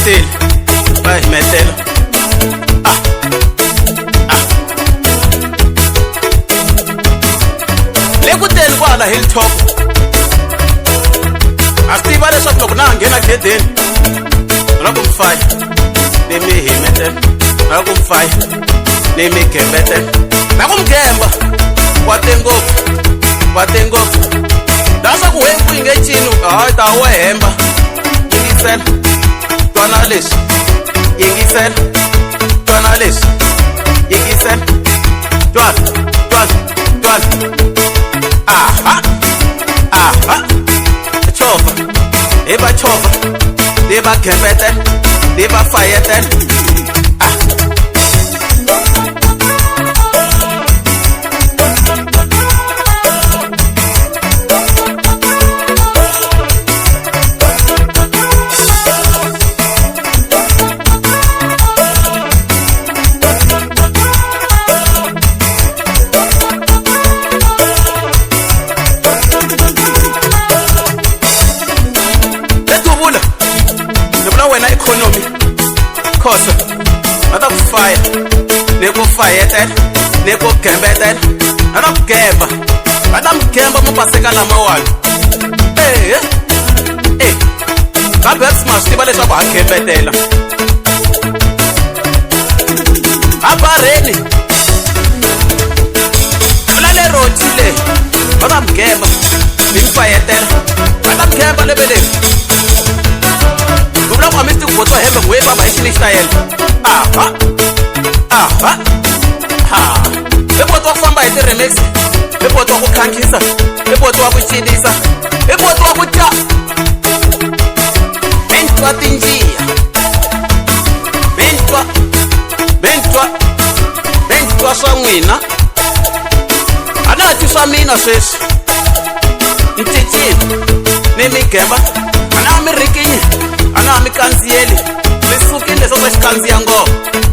Gembetela vai metela le ku teni kwala hilltop a swi tiva leswaku loko na ha nghena gedeni na ku mfaya ni mi himetela na ku mfaya ni mi gembetela na ku mgemba kwate ngopfu dasa ku hembu yi nge cini hayi ta wo hemba yingisela twana leswi yingisela twana leswi yingisela twana chova hi va chova hi va gembetela hi va fayetela wena economy khosa ata kufaya neko fayetela neko gembetela ata kugemba ata mgemba mupaseka lama walo kambe sima swi tiva leswaku ha gembetela abareni vula le roti leyi ata mgemba ni mfayetela ata mgemba lebeleni vula ku amisti ku botwa hembe ngwe baba xini xitayela i botwa ku famba hi ti-remix i botwa ku khankhisa i botwa ku cinisa i botwa ku ta mentwa tinjiya mentwa swa n'wina a na ha ti swa mina sweswi ncicini ni mi gemba a na ha mi rikinyi a na ha mi kandziyeli mi sukile leswo swa xikandziya ngoma